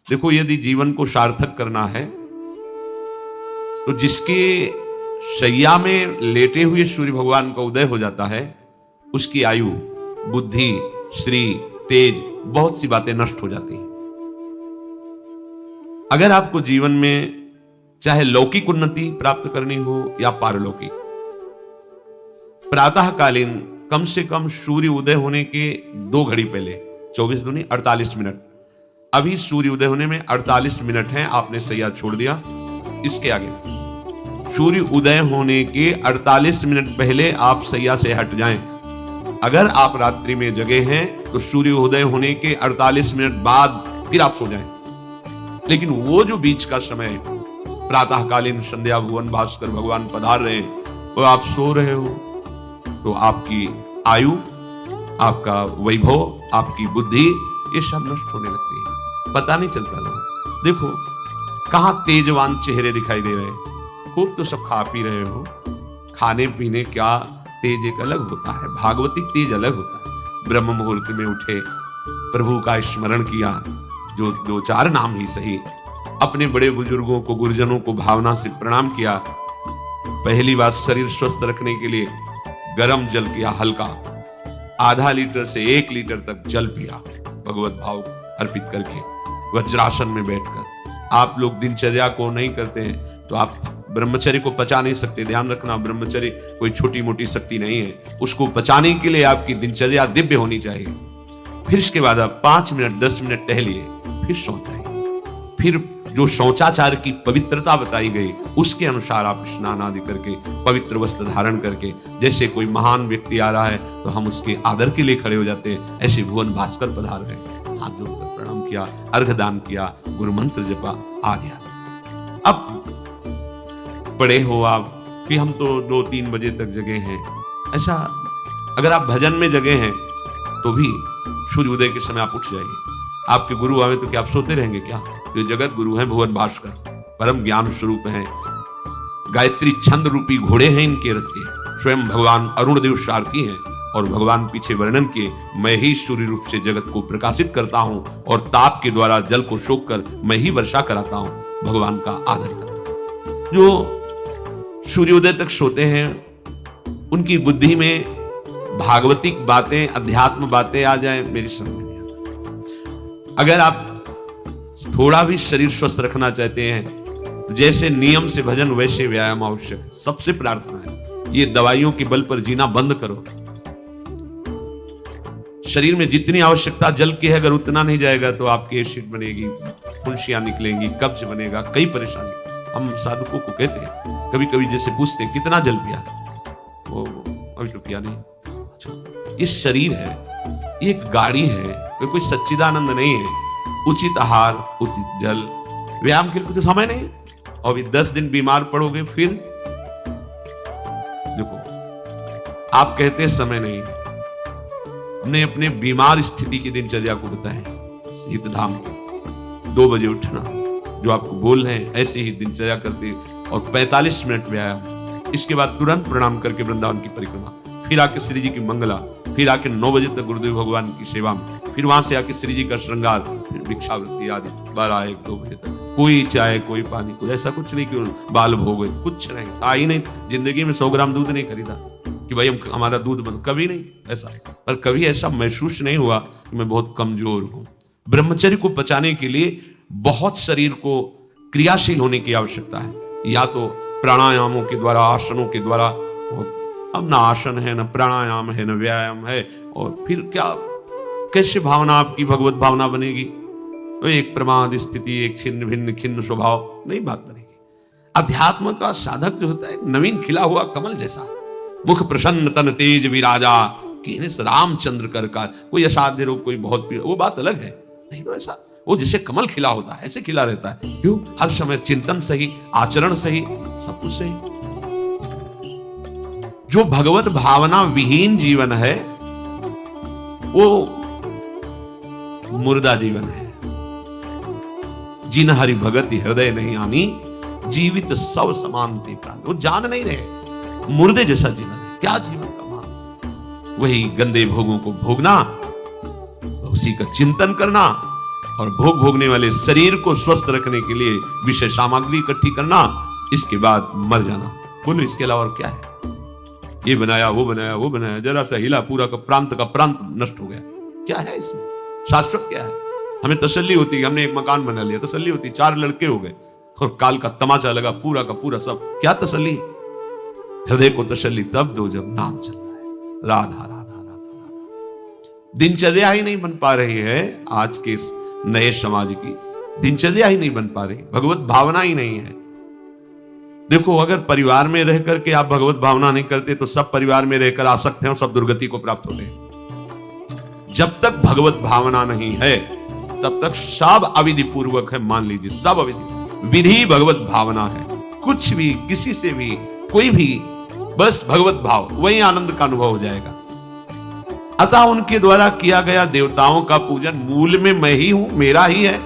देखो, यदि जीवन को सार्थक करना है तो जिसके शैया में लेटे हुए सूर्य भगवान का उदय हो जाता है, उसकी आयु, बुद्धि, श्री, तेज, बहुत सी बातें नष्ट हो जाती हैं। अगर आपको जीवन में चाहे लौकिक उन्नति प्राप्त करनी हो या पारलौकिक, प्रातःकालीन कम से कम सूर्य उदय होने के 2 घड़ी पहले, 24 दूनी 48 मिनट, अभी सूर्य उदय होने में 48 मिनट हैं, आपने सैया छोड़ दिया, इसके आगे सूर्य उदय होने के 48 मिनट पहले आप सैया से हट जाएं। अगर आप रात्रि में जगे हैं तो सूर्य उदय होने के 48 मिनट बाद फिर आप सो जाएं। लेकिन वो जो बीच का समय, प्रातःकालीन संध्या भुवन भास्कर भगवान पधार रहे हैं, वो आप सो रहे हो, तो आपकी आयु, आपका वैभव, आपकी बुद्धि, ये सब नष्ट होने लगती है, पता नहीं चलता। लोग देखो कहां तेजवान चेहरे दिखाई दे रहे हैं, खूब तो सब खा पी रहे हो, खाने पीने का तेज एक अलग होता है, भागवतिक तेज अलग होता है। ब्रह्म मुहूर्त में उठे, प्रभु का स्मरण किया, जो 2-4 नाम ही सही, अपने बड़े बुजुर्गों को, गुरुजनों को भावना से प्रणाम किया। पहली बात, शरीर स्वस्थ रखने के लिए गर्म जल किया, हल्का, आधा लीटर से 1 लीटर तक जल पिया, भगवत भाव अर्पित करके वज्रासन में बैठकर। आप लोग दिनचर्या को नहीं करते हैं तो आप ब्रह्मचर्य को पचा नहीं सकते। ध्यान रखना, ब्रह्मचर्य कोई छोटी मोटी शक्ति नहीं है, उसको पचाने के लिए आपकी दिनचर्या दिव्य होनी चाहिए। फिर इसके बाद आप 5 मिनट 10 मिनट टहलिए, फिर सो जाइए। फिर जो शौचाचार की पवित्रता बताई गई उसके अनुसार आप स्नान आदि करके, पवित्र वस्त्र धारण करके, जैसे कोई महान व्यक्ति आ रहा है तो हम उसके आदर के लिए खड़े हो जाते हैं, ऐसे भुवन भास्कर पधार गए, हाथ जोड़कर प्रणाम किया, अर्घदान किया, गुरु मंत्र जपा आदि आदि। अब पड़े हो आप कि हम तो 2-3 बजे तक जगे हैं, ऐसा अगर आप भजन में जगे हैं तो भी सूर्योदय के समय आप उठ जाइए। आपके गुरु आवे तो क्या आप सोते रहेंगे क्या? जो जगत गुरु हैं भुवन भास्कर, परम ज्ञान स्वरूप हैं, गायत्री छंद रूपी घोड़े हैं इनके रथ के, स्वयं भगवान अरुण देव सारथी हैं, और भगवान पीछे वर्णन किए, मैं ही सूर्य रूप से जगत को प्रकाशित करता हूं और ताप के द्वारा जल को सोख कर मैं ही वर्षा कराता हूं। भगवान का आदर करना। जो सूर्योदय तक सोते हैं उनकी बुद्धि में भागवतिक बातें, अध्यात्म बातें आ जाए, मेरी समझ में नहीं आता। अगर आप थोड़ा भी शरीर स्वस्थ रखना चाहते हैं तो जैसे नियम से भजन वैसे व्यायाम आवश्यक है। सबसे प्रार्थना है, ये दवाइयों के बल पर जीना बंद करो। शरीर में जितनी आवश्यकता जल की है, अगर उतना नहीं जाएगा तो आपकी एसिड बनेगी, फुंसियां निकलेंगी, कब्ज बनेगा, कई परेशानी। हम साधुकों को कहते हैं, कभी कभी जैसे पूछते हैं कितना जल पिया, वो अभी तो पिया नहीं। अच्छा, ये शरीर है, ये एक गाड़ी है, कोई सच्चिदानंद नहीं है। उचित आहार, उचित जल, व्यायाम के लिए तो समय नहीं। और अभी 10 दिन बीमार पड़ोगे, फिर देखो आप कहते हैं समय नहीं। हमने अपने बीमार स्थिति की दिनचर्या को बताया, शीत धाम के 2 बजे उठना, जो आपको बोल रहे हैं ऐसे ही दिनचर्या करते, और 45 मिनट व्यायाम। इसके बाद तुरंत प्रणाम करके वृंदावन की परिक्रमा, फिर आके श्री जी की मंगला, फिर आके 9 बजे तक गुरुदेव भगवान की सेवा में, फिर वहां से आके श्री जी का श्रृंगार, फिर भिक्षावृत्ति आदि 12-1-2 बजे तक। कोई चाय, कोई पानी, कोई ऐसा कुछ नहीं कि बाल भोग, कुछ नहीं था ही नहीं। जिंदगी में 100 ग्राम दूध नहीं खरीदा कि भाई हमारा दूध बंद, कभी नहीं ऐसा। पर कभी ऐसा महसूस नहीं हुआ कि मैं बहुत कमजोर हूं। ब्रह्मचर्य को बचाने के लिए बहुत शरीर को क्रियाशील होने की आवश्यकता है, या तो प्राणायामों के द्वारा, आसनों के द्वारा। अब ना आसन है, ना प्राणायाम है, ना व्यायाम है, और फिर क्या, कैसे भावना आपकी भगवत भावना बनेगी? तो एक प्रमाद स्थिति, एक छिन्न भिन्न खिन्न स्वभाव नहीं बात बनेगी। अध्यात्म का साधक जो होता है, नवीन खिला हुआ कमल जैसा, मुख प्रसन्न तन तेज विराजा, रामचंद्र कर का। कोई असाध्य रोग, कोई बहुत पीड़ा, वो बात अलग है। नहीं तो ऐसा वो जैसे कमल खिला होता है ऐसे खिला रहता है। क्यों? हर समय चिंतन सही, आचरण सही, सब कुछ सही। जो भगवत भावना विहीन जीवन है वो मुर्दा जीवन है। जिन हरि भगति हृदय नहीं आनी, जीवित सब समान थे प्राण। वो जान नहीं रहे, मुर्दे जैसा जीवन है। क्या जीवन का मान? वही गंदे भोगों को भोगना, उसी का चिंतन करना और भोग भोगने वाले शरीर को स्वस्थ रखने के लिए विषय सामग्री इकट्ठी करना, इसके बाद मर जाना। बोलो इसके अलावा और क्या है? ये बनाया वो बनाया वो बनाया, जरा सा हिला पूरा का प्रांत नष्ट हो गया। क्या है इसमें? शाश्वत क्या है? हमें तसल्ली होती है, हमने एक मकान बना लिया, तसल्ली होती, 4 लड़के हो गए और काल का तमाचा लगा पूरा का पूरा सब। क्या तसल्ली? हृदय को तसल्ली तब दो जब नाम चल रहा है, राधा राधा राधा राधा। दिनचर्या ही नहीं बन पा रही है आज के नए समाज की, दिनचर्या ही नहीं बन पा रही, भगवत भावना ही नहीं है। देखो, अगर परिवार में रह करके आप भगवत भावना नहीं करते तो सब परिवार में रहकर आसक्त हैं और सब दुर्गति को प्राप्त होते हैं। जब तक भगवत भावना नहीं है तब तक सब अविधि पूर्वक है। मान लीजिए सब अविधि, विधि भगवत भावना है। कुछ भी, किसी से भी, कोई भी, बस भगवत भाव, वही आनंद का अनुभव हो जाएगा। अतः उनके द्वारा किया गया देवताओं का पूजन मूल में मैं ही हूं, मेरा ही है।